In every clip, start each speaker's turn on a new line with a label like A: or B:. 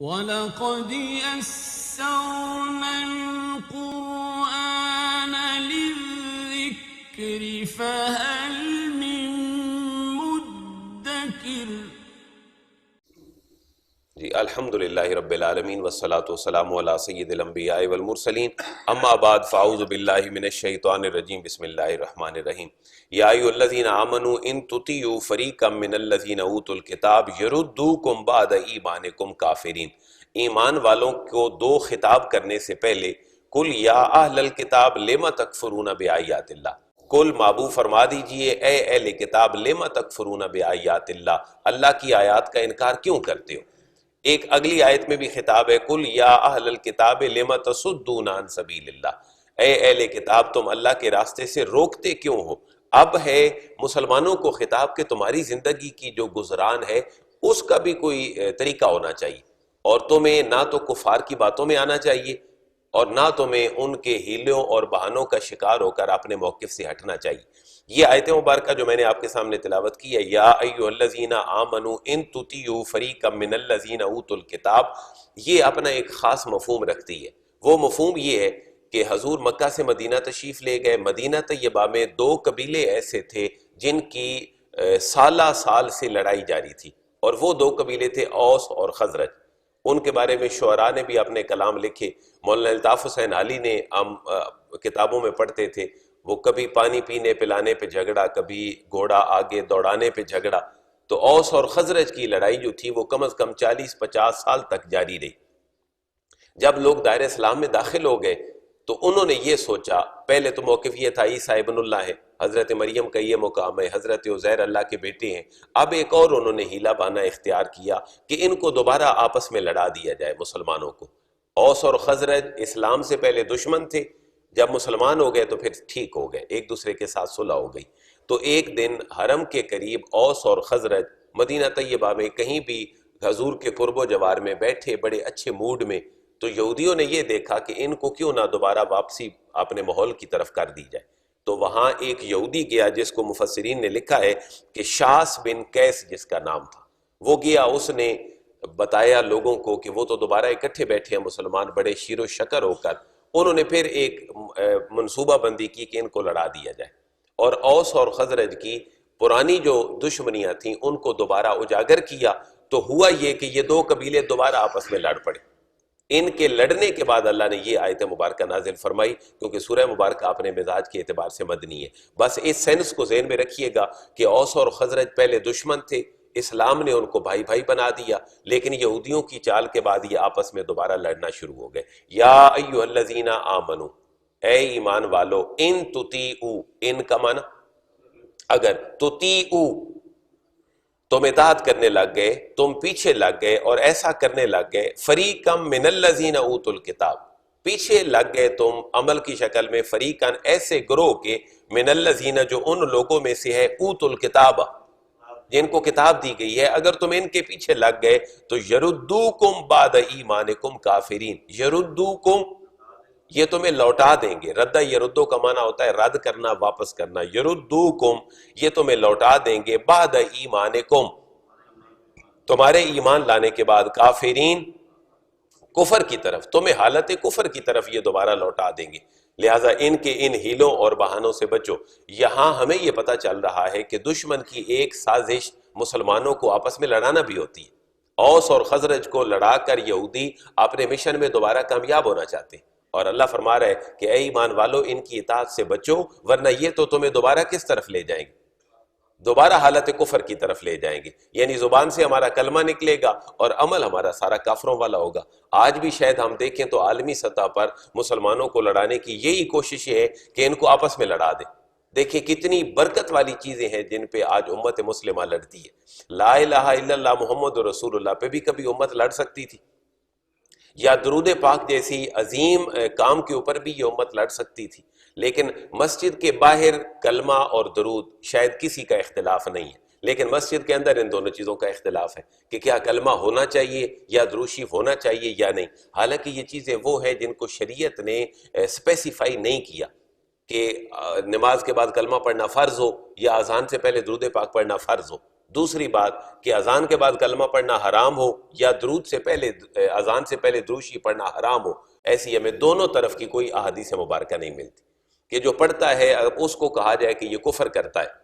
A: وَلَقَدْ يَسَّرْنَا الْقُرْآنَ لِلذِّكْرِ فَهَلْ مِن مُّدَّكِرٍ۔
B: جی الحمدللہ رب العالمین والصلاة والسلام علی سید الانبیاء والمرسلین، اما بعد فاعوذ باللہ من الشیطان الرجیم، بسم اللہ الرحمن الرحیم۔ یا ایھا الذین آمنوا ان تطیعوا فریقا من الذین اوتوا الکتاب یردوکم بعد ایمانکم کافرین۔ ایمان والوں کو دو خطاب کرنے سے پہلے قل یا اہل الکتاب لم تکفرون بآیات اللہ، کل معبو فرما دیجئے اے اہل کتاب لم تکفرون بآیات اللہ، اللہ کی آیات کا انکار کیوں کرتے ہو۔ ایک اگلی آیت میں بھی خطاب ہے قل یا اہل الکتاب لم تصدون عن سبیل اللہ، اے اہل کتاب تم اللہ کے راستے سے روکتے کیوں ہو۔ اب ہے مسلمانوں کو خطاب کہ تمہاری زندگی کی جو گزران ہے اس کا بھی کوئی طریقہ ہونا چاہیے، اور تمہیں نہ تو کفار کی باتوں میں آنا چاہیے اور نہ تمہیں ان کے ہیلوں اور بہانوں کا شکار ہو کر اپنے موقف سے ہٹنا چاہیے۔ یہ آیت مبارکہ جو میں نے آپ کے سامنے تلاوت کی ہے، یا ایھا الذین آمنوا ان تطیعوا فریقا من الذین اوتوا الکتاب، یہ اپنا ایک خاص مفہوم رکھتی ہے۔ وہ مفہوم یہ ہے کہ حضور مکہ سے مدینہ تشریف لے گئے، مدینہ طیبہ میں دو قبیلے ایسے تھے جن کی سالہ سال سے لڑائی جاری تھی، اور وہ دو قبیلے تھے اوس اور خزرج۔ ان کے بارے میں شعراء نے بھی اپنے کلام لکھے، مولانا الطاف حسین علی نے ہم کتابوں میں پڑھتے تھے، وہ کبھی پانی پینے پلانے پہ جھگڑا، کبھی گھوڑا آگے دوڑانے پہ جھگڑا۔ تو اوس اور خزرج کی لڑائی جو تھی وہ کم از کم 40-50 سال تک جاری رہی۔ جب لوگ دائرہ اسلام میں داخل ہو گئے تو انہوں نے یہ سوچا، پہلے تو موقف یہ تھا عیسیٰ ابن اللہ ہے، حضرت مریم کا یہ مقام ہے، حضرت عزیر اللہ کے بیٹے ہیں۔ اب ایک اور انہوں نے ہیلہ بہانہ اختیار کیا کہ ان کو دوبارہ آپس میں لڑا دیا جائے، مسلمانوں کو۔ اوس اور خزرج اسلام سے پہلے دشمن تھے، جب مسلمان ہو گئے تو پھر ٹھیک ہو گئے، ایک دوسرے کے ساتھ صلح ہو گئی۔ تو ایک دن حرم کے قریب اوس اور خزرج مدینہ طیبہ میں کہیں بھی حضور کے قرب و جوار میں بیٹھے بڑے اچھے موڈ میں، تو یہودیوں نے یہ دیکھا کہ ان کو کیوں نہ دوبارہ واپسی اپنے ماحول کی طرف کر دی جائے۔ تو وہاں ایک یہودی گیا جس کو مفسرین نے لکھا ہے کہ شاس بن قیس جس کا نام تھا، وہ گیا، اس نے بتایا لوگوں کو کہ وہ تو دوبارہ اکٹھے بیٹھے ہیں مسلمان بڑے شیر و شکر ہو کر۔ انہوں نے پھر ایک منصوبہ بندی کی کہ ان کو لڑا دیا جائے، اور اوس اور خزرج کی پرانی جو دشمنیاں تھیں ان کو دوبارہ اجاگر کیا۔ تو ہوا یہ کہ یہ دو قبیلے دوبارہ آپس میں لڑ پڑے۔ ان کے لڑنے کے بعد اللہ نے یہ آیت مبارکہ نازل فرمائی، کیونکہ سورہ مبارکہ اپنے مزاج کے اعتبار سے مدنی ہے۔ بس اس سینس کو ذہن میں رکھیے گا کہ اوس اور خزرج پہلے دشمن تھے، اسلام نے ان کو بھائی بھائی بنا دیا، لیکن یہودیوں کی چال کے بعد یہ آپس میں دوبارہ لڑنا شروع ہو گئے۔ یا ایھا الذین آمنو، اے ایمان والو، ان تطیعوا، ان کا معنی اگر، تطیعوا تم اطاعت کرنے لگ گئے، تم پیچھے لگ گئے اور ایسا کرنے لگ گئے، فریقا من الذین اوتوا الکتاب، پیچھے لگ گئے تم عمل کی شکل میں، فریقاً ایسے گروہ کے، من الذین جو ان لوگوں میں سے ہے، اوتوا الکتاب جن کو کتاب دی گئی ہے، اگر تم ان کے پیچھے لگ گئے تو یردوکم بعد ایمانکم کافرین، یردوکم یہ تمہیں لوٹا دیں گے۔ ردہ یردو کا معنی ہوتا ہے رد کرنا، واپس کرنا۔ یردوکم یہ تمہیں لوٹا دیں گے، بعد ایمانکم تمہارے ایمان لانے کے بعد، کافرین کفر کی طرف، تمہیں حالت کفر کی طرف یہ دوبارہ لوٹا دیں گے۔ لہٰذا ان کے ان ہیلوں اور بہانوں سے بچو۔ یہاں ہمیں یہ پتہ چل رہا ہے کہ دشمن کی ایک سازش مسلمانوں کو آپس میں لڑانا بھی ہوتی ہے۔ اوس اور خزرج کو لڑا کر یہودی اپنے مشن میں دوبارہ کامیاب ہونا چاہتے ہیں، اور اللہ فرما رہا ہے کہ اے ایمان والو ان کی اطاعت سے بچو، ورنہ یہ تو تمہیں دوبارہ کس طرف لے جائیں گے؟ دوبارہ حالت کفر کی طرف لے جائیں گے۔ یعنی زبان سے ہمارا کلمہ نکلے گا اور عمل ہمارا سارا کافروں والا ہوگا۔ آج بھی شاید ہم دیکھیں تو عالمی سطح پر مسلمانوں کو لڑانے کی یہی کوشش ہے کہ ان کو آپس میں لڑا دیں۔ دیکھیں کتنی برکت والی چیزیں ہیں جن پہ آج امت مسلمہ لڑتی ہے۔ لا الہ الا اللہ محمد رسول اللہ پہ بھی کبھی امت لڑ سکتی تھی، یا درود پاک جیسی عظیم کام کے اوپر بھی یہ امت لڑ سکتی تھی، لیکن مسجد کے باہر کلمہ اور درود شاید کسی کا اختلاف نہیں ہے، لیکن مسجد کے اندر ان دونوں چیزوں کا اختلاف ہے کہ کیا کلمہ ہونا چاہیے یا درود شریف ہونا چاہیے یا نہیں۔ حالانکہ یہ چیزیں وہ ہیں جن کو شریعت نے اسپیسیفائی نہیں کیا کہ نماز کے بعد کلمہ پڑھنا فرض ہو یا اذان سے پہلے درود پاک پڑھنا فرض ہو۔ دوسری بات کہ اذان کے بعد کلمہ پڑھنا حرام ہو یا درود سے پہلے اذان سے پہلے دروشی پڑھنا حرام ہو، ایسی ہمیں دونوں طرف کی کوئی احادیث مبارکہ نہیں ملتی کہ جو پڑھتا ہے اس کو کہا جائے کہ یہ کفر کرتا ہے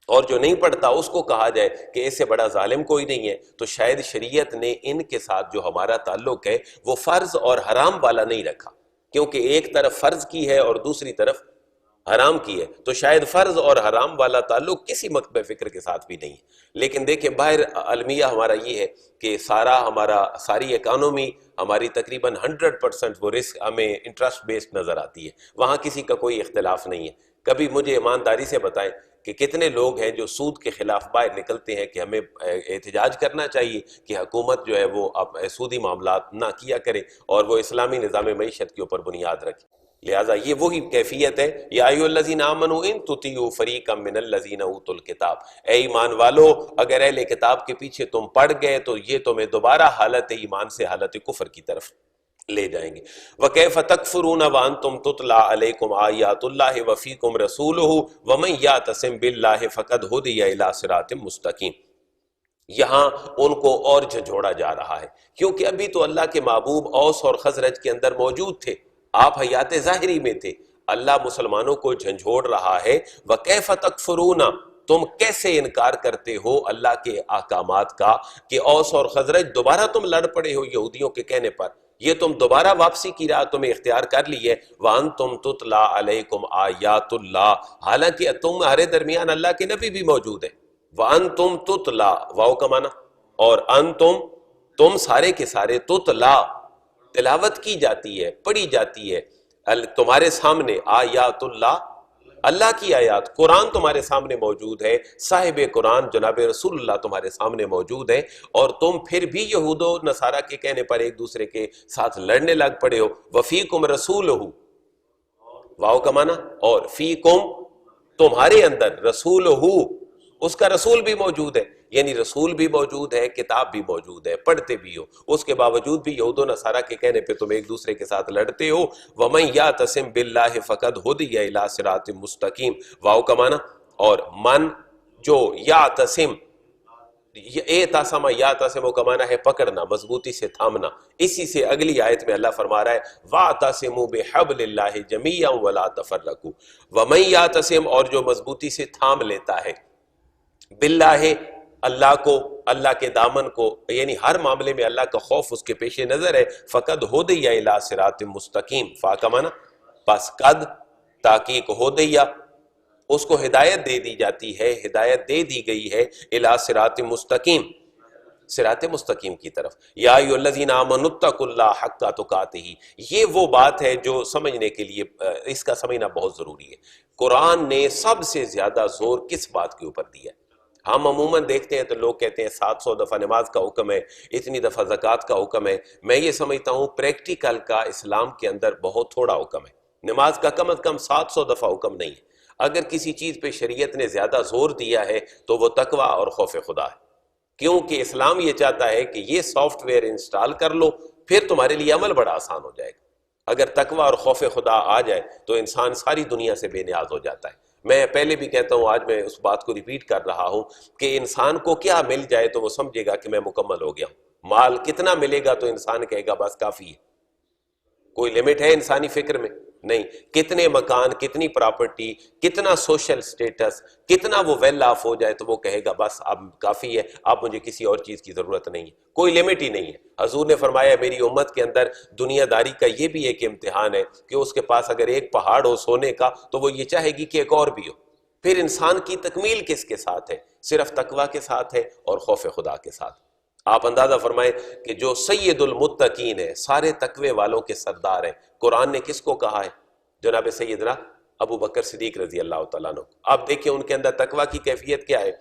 B: اور جو نہیں پڑھتا اس کو کہا جائے کہ اس سے بڑا ظالم کوئی نہیں ہے۔ تو شاید شریعت نے ان کے ساتھ جو ہمارا تعلق ہے وہ فرض اور حرام والا نہیں رکھا، کیونکہ ایک طرف فرض کی ہے اور دوسری طرف حرام کی ہے، تو شاید فرض اور حرام والا تعلق کسی مکتب فکر کے ساتھ بھی نہیں ہے۔ لیکن دیکھیں باہر المیہ ہمارا یہ ہے کہ ساری اکانومی ہماری تقریباً 100% وہ رسک ہمیں انٹرسٹ بیسڈ نظر آتی ہے، وہاں کسی کا کوئی اختلاف نہیں ہے۔ کبھی مجھے ایمانداری سے بتائیں کہ کتنے لوگ ہیں جو سود کے خلاف باہر نکلتے ہیں کہ ہمیں احتجاج کرنا چاہیے کہ حکومت جو ہے وہ اب سودی معاملات نہ کیا کرے اور وہ اسلامی نظام معیشت کے اوپر بنیاد رکھے۔ لہٰذا یہ وہی کیفیت ہے، یا ایھا الذین آمنوا ان تطیعوا فریقا من الذین اوتوا الکتاب، اے ایمان والو اگر اہل کتاب کے پیچھے تم پڑ گئے تو یہ تمہیں دوبارہ حالت ایمان سے حالت کفر کی طرف لے جائیں گے۔ وَكَيْفَ تَكْفُرُونَ وَأَنْتُمْ تُتْلَىٰ عَلَيْكُمْ آيَاتُ اللَّهِ وَفِيكُمْ رَسُولُهُ وَمَنْ يَعْتَصِمْ بِاللَّهِ فَقَدْ هُدِيَ إِلَىٰ صِرَاطٍ مُسْتَقِيمٍ۔ یہاں ان کو اور جھنجھوڑا جا رہا ہے، کیونکہ ابھی تو اللہ کے محبوب اوس اور خزرج کے اندر موجود تھے، آپ حیات ظاہری میں تھے، اللہ مسلمانوں کو جھنجھوڑ رہا ہے۔ وَكَيْفَ تَكْفُرُونَ، تم کیسے انکار کرتے ہو اللہ کے احکامات کا کہ اوس اور خزرج دوبارہ تم لڑ پڑے ہو یہودیوں کے کہنے پر، یہ تم دوبارہ واپسی کی راہ تمہیں اختیار کر لی ہے۔ وَأَنْتُمْ تُتْلَىٰ عَلَيْكُمْ آيَاتُ اللَّهِ، حالانکہ تمہارے درمیان اللہ کے نبی بھی موجود ہیں۔ وَأَنْتُمْ تُتْلَىٰ، واو کا معنی، اور انتم تم سارے کے سارے، تُتْلَىٰ تلاوت کی جاتی ہے، پڑھی جاتی ہے تمہارے سامنے، آیات اللہ، اللہ کی آیات، قرآن تمہارے سامنے موجود ہے، صاحب قرآن جناب رسول اللہ تمہارے سامنے موجود ہے، اور تم پھر بھی یہود و نصارہ کے کہنے پر ایک دوسرے کے ساتھ لڑنے لگ پڑے ہو۔ وفیکم رسولہ، واو کا معنی، اور فیکم تمہارے اندر، رسولہ اس کا رسول بھی موجود ہے، یعنی رسول بھی موجود ہے، کتاب بھی موجود ہے، پڑھتے بھی ہو، اس کے باوجود بھی یہود و نصارہ کے کہنے پہ تم ایک دوسرے کے ساتھ لڑتے ہو۔ وَمَن يَعْتَصِم بِاللَّهِ فَقَدْ هُدِيَ إِلَىٰ صِرَاطٍ مُسْتَقِيمٍ، واو کا معنی، اور من جو یعتصم، اعتصم یعتصم کا معنی ہے پکڑنا، مضبوطی سے تھامنا۔ اسی سے اگلی آیت میں اللہ فرما رہا ہے وَاعْتَصِمُوا بِحَبْلِ اللَّهِ جَمِيعًا وَلَا تَفَرَّقُوا، وَمَن يَعْتَصِم، اور جو مضبوطی سے تھام لیتا ہے، باللہ اللہ کو، اللہ کے دامن کو، یعنی ہر معاملے میں اللہ کا خوف اس کے پیش نظر ہے، فقد ہدی الی صراط مستقیم، فا کا معنی، پس قد تحقیق ہدی، اس کو ہدایت دے دی جاتی ہے، ہدایت دے دی گئی ہے، الی صراط مستقیم، صراط مستقیم کی طرف۔ یا ایھا الذین آمنوا اتقوا اللہ حق تقاتہ، یہ وہ بات ہے جو سمجھنے کے لیے اس کا سمجھنا بہت ضروری ہے۔ قرآن نے سب سے زیادہ زور کس بات کے اوپر دیا ہے؟ ہم عموماً دیکھتے ہیں تو لوگ کہتے ہیں 700 دفعہ نماز کا حکم ہے، اتنی دفعہ زکوٰۃ کا حکم ہے۔ میں یہ سمجھتا ہوں پریکٹیکل کا اسلام کے اندر بہت تھوڑا حکم ہے، نماز کا کم از کم 700 دفعہ حکم نہیں ہے۔ اگر کسی چیز پہ شریعت نے زیادہ زور دیا ہے تو وہ تقویٰ اور خوف خدا ہے، کیونکہ اسلام یہ چاہتا ہے کہ یہ سافٹ ویئر انسٹال کر لو، پھر تمہارے لیے عمل بڑا آسان ہو جائے گا۔ اگر تقویٰ اور خوف خدا آ جائے تو انسان ساری دنیا سے بے نیاز ہو جاتا ہے۔ میں پہلے بھی کہتا ہوں، آج میں اس بات کو ریپیٹ کر رہا ہوں کہ انسان کو کیا مل جائے تو وہ سمجھے گا کہ میں مکمل ہو گیا ہوں۔ مال کتنا ملے گا تو انسان کہے گا بس کافی ہے۔ کوئی لمٹ ہے انسانی فکر میں؟ نہیں۔ کتنے مکان، کتنی پراپرٹی، کتنا سوشل سٹیٹس، کتنا وہ ویل آف ہو جائے تو وہ کہے گا بس اب کافی ہے، اب مجھے کسی اور چیز کی ضرورت نہیں ہے۔ کوئی لمٹ ہی نہیں ہے۔ حضور نے فرمایا میری امت کے اندر دنیا داری کا یہ بھی ایک امتحان ہے کہ اس کے پاس اگر ایک پہاڑ ہو سونے کا تو وہ یہ چاہے گی کہ ایک اور بھی ہو۔ پھر انسان کی تکمیل کس کے ساتھ ہے؟ صرف تقویٰ کے ساتھ ہے اور خوف خدا کے ساتھ۔ آپ اندازہ فرمائیں کہ جو سید المتقین ہے، سارے تقوی والوں کے سردار ہیں، قرآن نے کس کو کہا ہے؟ جناب سیدنا ابو بکر صدیق رضی اللہ تعالیٰ عنہ۔ آپ دیکھیں ان کے اندر تقویٰ کی کیفیت کیا ہے،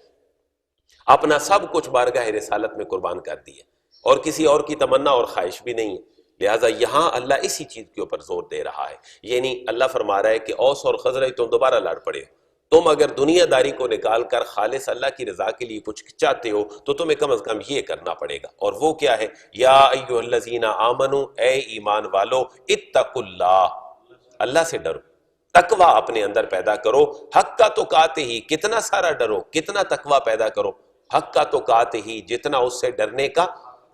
B: اپنا سب کچھ بارگاہ رسالت میں قربان کر دیا، اور کسی اور کی تمنا اور خواہش بھی نہیں ہے۔ لہٰذا یہاں اللہ اسی چیز کے اوپر زور دے رہا ہے، یعنی اللہ فرما رہا ہے کہ اوس اور خزرج تم دوبارہ لڑ پڑے ہو، تم اگر دنیا داری کو نکال کر خالص اللہ کی رضا کے لیے کچھ چاہتے ہو تو تمہیں کم از کم یہ کرنا پڑے گا، اور وہ کیا ہے؟ یا ایھا الذین آمنوا، اے ایمان والو، اتقوا اللہ، اللہ سے ڈرو، تقویٰ اپنے اندر پیدا کرو، حق کا تقاتہ ہی، کتنا سارا ڈرو، کتنا تقویٰ پیدا کرو، حق کا تو کات ہی، جتنا اس سے ڈرنے کا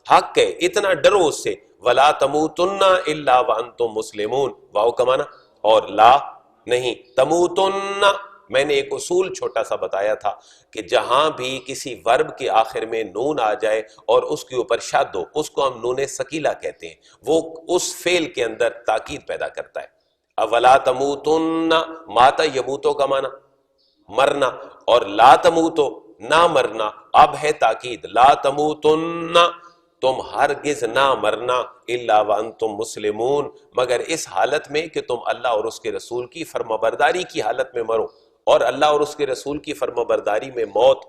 B: حق ہے اتنا ڈرو اس سے. ولا تموتن الا وانتم مسلمون، واو کا معنی اور لا نہیں، تموتن. میں نے ایک اصول چھوٹا سا بتایا تھا کہ جہاں بھی کسی ورب کے آخر میں نون آ جائے اور اس کے اوپر شد ہو، اس کو ہم نون ثقیلہ کہتے ہیں، وہ اس فعل کے اندر تاکید پیدا کرتا ہے. اولا تموتن، ماتا یموتو کا معنی مرنا، اور لا تموتو نہ مرنا، اب ہے تاکید، لا تموتن تم ہرگز نہ مرنا، الا وانتم مسلمون مگر اس حالت میں کہ تم اللہ اور اس کے رسول کی فرمانبرداری کی حالت میں مرو. اور اللہ اور اس کے رسول کی فرمانبرداری میں موت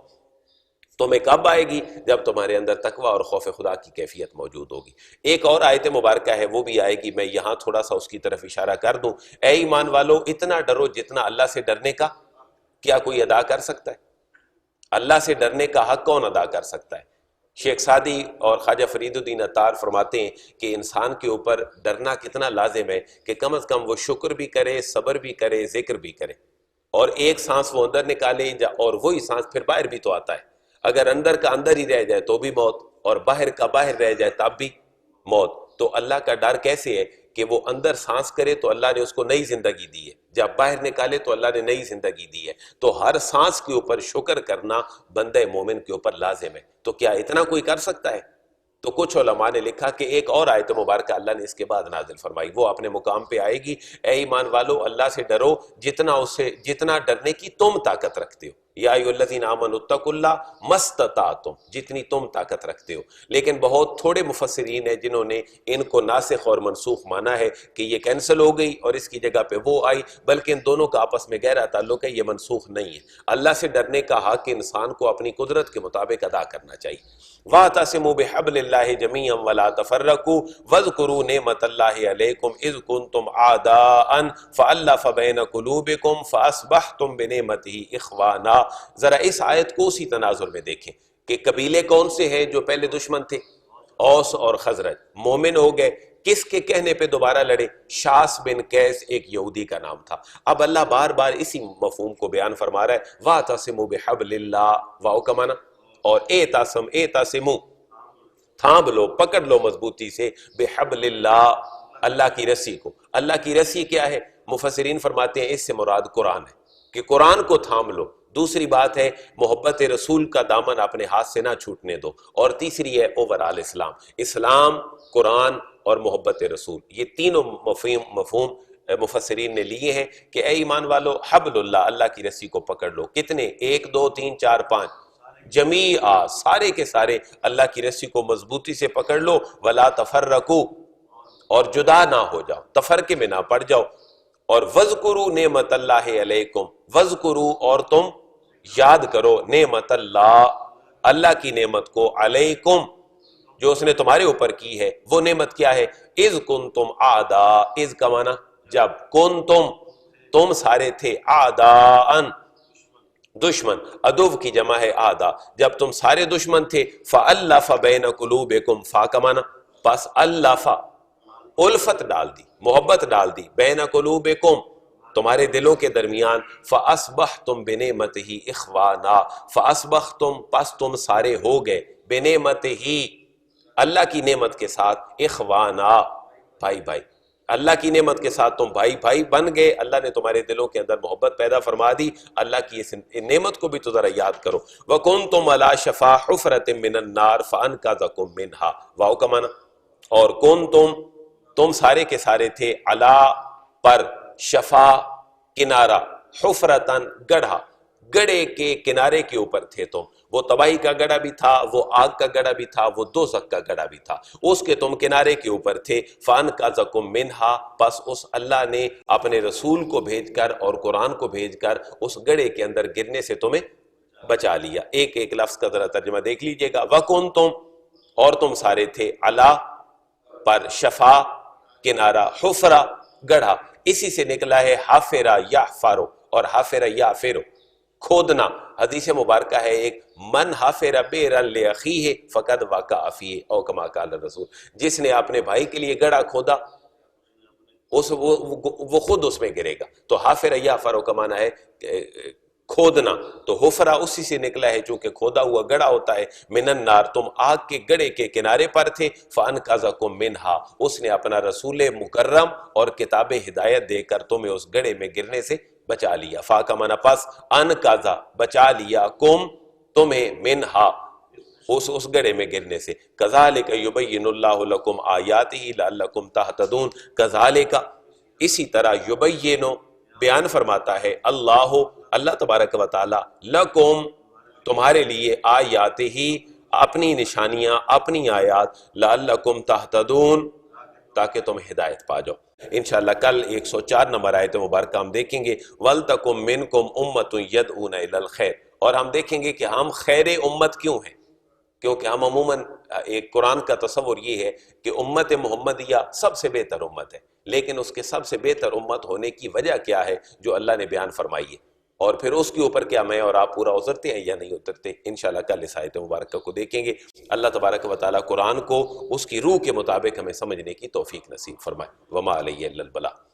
B: تمہیں کب آئے گی؟ جب تمہارے اندر تقوی اور خوف خدا کی کیفیت موجود ہوگی. ایک اور آیت مبارکہ ہے وہ بھی آئے گی، میں یہاں تھوڑا سا اس کی طرف اشارہ کر دوں. اے ایمان والو اتنا ڈرو جتنا اللہ سے ڈرنے کا کیا کوئی ادا کر سکتا ہے؟ اللہ سے ڈرنے کا حق کون ادا کر سکتا ہے؟ شیخ سعدی اور خواجہ فرید الدین عطار فرماتے ہیں کہ انسان کے اوپر ڈرنا کتنا لازم ہے کہ کم از کم وہ شکر بھی کرے، صبر بھی کرے، ذکر بھی کرے. اور ایک سانس وہ اندر نکالے اور وہی سانس پھر باہر بھی تو آتا ہے. اگر اندر کا اندر ہی رہ جائے تو بھی موت، اور باہر کا باہر رہ جائے تب بھی موت. تو اللہ کا ڈر کیسے ہے کہ وہ اندر سانس کرے تو اللہ نے اس کو نئی زندگی دی ہے، جب باہر نکالے تو اللہ نے نئی زندگی دی ہے. تو ہر سانس کے اوپر شکر کرنا بندہ مومن کے اوپر لازم ہے. تو کیا اتنا کوئی کر سکتا ہے؟ تو کچھ علماء نے لکھا کہ ایک اور آیت مبارکہ اللہ نے اس کے بعد نازل فرمائی، وہ اپنے مقام پہ آئے گی. اے ایمان والو اللہ سے ڈرو جتنا ڈرنے کی تم طاقت رکھتے ہو. یا ایھا الذین آمنوا اتقوا اللہ ما استطعتم، جتنی تم طاقت رکھتے ہو. لیکن بہت تھوڑے مفسرین ہیں جنہوں نے ان کو ناسخ اور منسوخ مانا ہے کہ یہ کینسل ہو گئی اور اس کی جگہ پہ وہ آئی، بلکہ ان دونوں کا آپس میں گہرا تعلق ہے، یہ منسوخ نہیں ہے. اللہ سے ڈرنے کا حق انسان کو اپنی قدرت کے مطابق ادا کرنا چاہیے. وَاعْتَصِمُوا بِحَبْلِ اللَّهِ جَمِيعًا وَلَا تَفَرَّقُوا وَاذْكُرُوا نِعْمَةَ اللَّهِ عَلَيْكُمْ إِذْ كُنْتُمْ أَعْدَاءً فَأَلَّفَ بَيْنَ قُلُوبِكُمْ فَأَصْبَحْتُمْ بِنِعْمَتِهِ إِخْوَانًا. ذرا اس آیت کو اسی تناظر میں دیکھیں کہ قبیلے کون سے ہیں جو پہلے دشمن تھے؟ اوس اور خزرج. مومن ہو گئے، کس کے کہنے پہ دوبارہ لڑے؟ شاس بن قیس ایک یہودی کا نام تھا. اب اللہ بار بار اسی مفہوم کو بیان فرما رہا ہے، وَاعْتَصِمُوا بِحَبْلِ اللَّهِ، واو کا معنی اور اعتصموا تھام لو، پکڑ لو مضبوطی سے، بحبل اللہ اللہ کی رسی کو. اللہ کی رسی کیا ہے؟ مفسرین فرماتے ہیں اس سے مراد قرآن ہے کہ قرآن کو تھام لو. دوسری بات ہے محبت رسول کا دامن اپنے ہاتھ سے نہ چھوٹنے دو. اور تیسری ہے اوورال اسلام، قرآن اور محبت رسول. یہ تینوں مفہوم مفسرین نے لیے ہیں کہ اے ایمان والو حبل اللہ اللہ کی رسی کو پکڑ لو. کتنے؟ 1 2 3 4 5 جمیعا، سارے کے سارے اللہ کی رسی کو مضبوطی سے پکڑ لو. ولا تفرقوا، اور جدا نہ ہو جاؤ، تفرقے میں نہ پڑ جاؤ. اور وذکروا نعمت اللہ علیکم، وذکروا اور تم یاد کرو نعمت اللہ اللہ کی نعمت کو، علیکم جو اس نے تمہارے اوپر کی ہے. وہ نعمت کیا ہے؟ اذ کنتم اعداء، اذ کا معنی جب، کنتم تم سارے تھے، اعداء دشمن، عدو کی جمع ہے آدھا، جب تم سارے دشمن تھے. فَأَلَّفَ بَيْنَ قُلُوبِكُمْ، فا کا معنی پس الفا الفت ڈال دی، محبت ڈال دی، بین قلوبکم تمہارے دلوں کے درمیان. فَأَصْبَحْتُمْ بِنِعْمَتِهِ إِخْوَانًا، فَأَصْبَحْتُمْ پس تم سارے ہو گئے، بِنِعْمَتِهِ اللہ کی نعمت کے ساتھ، اخوانا بھائی بھائی، اللہ کی نعمت کے ساتھ تم بھائی بھائی بن گئے. اللہ نے تمہارے دلوں کے اندر محبت پیدا فرما دی. اللہ کی اس نعمت کو بھی تو ذرا یاد کرو. وَكُنْتُمْ عَلَى شَفَا حُفْرَةٍ مِّنَ النَّارِ فَأَنْقَذَكُم مِّنْهَا، واو کا معنی اور تم سارے کے سارے تھے، علا پر، شفا کنارہ، حفرتن گڑھا، گڑھے کے کنارے کے اوپر تھے تم. وہ تباہی کا گڑھا بھی تھا، وہ آگ کا گڑھا بھی تھا، وہ دوزخ کا گڑھا بھی تھا، اس کے تم کنارے کے اوپر تھے. فَأَنْقَذَكُم مِّنْهَا، پس اس اللہ نے اپنے رسول کو بھیج کر اور قرآن کو بھیج کر اس گڑھے کے اندر گرنے سے تمہیں بچا لیا. ایک ایک لفظ کا ذرا ترجمہ دیکھ لیجئے گا. وَكُنْتُمْ اور تم سارے تھے، علا پر، شفا کنارہ، حفرہ گڑھا، اسی سے نکلا ہے حافرہ یحفرو، اور حافرہ یحفرو کھودنا. حدیث مبارکہ ہے ایک، من حافر بیرا لأخیہ فقد وقع فیہ، او کما قال الرسول، جس نے اپنے بھائی کے لیے گڑھا کھودا وہ خود اس میں گرے گا. تو حافر یحفرو کا معنی ہے کھودنا، تو حفرہ اسی سے نکلا ہے چونکہ کھودا ہوا گڑھا ہوتا ہے، من النار تم آگ کے گڑھے کے کنارے پر تھے، فانقذکم منہا اس نے اپنا رسول مکرم اور کتاب ہدایت دے کر تمہیں اس گڑھے میں گرنے سے بچا لیا، فاکمنا پس انقذا بچا لیا کم تمہیں منہا اس گڑھے میں گرنے سے، کذالک یبین اللہ لکم آیاتہ لعلکم تہتدون، کذالک اسی طرح یبین بیان فرماتا ہے اللہ تبارک و تعالی لکم تمہارے لیے آیات ہی اپنی نشانیاں اپنی آیات لعلکم تہتدون تاکہ تم ہدایت پا جاؤ۔ انشاءاللہ کل 104 نمبر آیت مبارکہ ہم دیکھیں گے وَلْتَكُمْ مِنْكُمْ أُمَّةٌ يَدْعُونَ إِلَى الْخَيْرِ، اور ہم دیکھیں گے کہ ہم خیر امت کیوں ہیں، کیونکہ ہم عموماً ایک قرآن کا تصور یہ ہے کہ امت محمدیہ سب سے بہتر امت ہے، لیکن اس کے سب سے بہتر امت ہونے کی وجہ کیا ہے جو اللہ نے بیان فرمائی ہے، اور پھر اس کے اوپر کیا میں اور آپ پورا اترتے ہیں یا نہیں اترتے۔ انشاءاللہ کل اس آیت مبارکہ کو دیکھیں گے۔ اللہ تبارک و تعالیٰ قرآن کو اس کی روح کے مطابق ہمیں سمجھنے کی توفیق نصیب فرمائے۔ وما علیہ الا البلاغ۔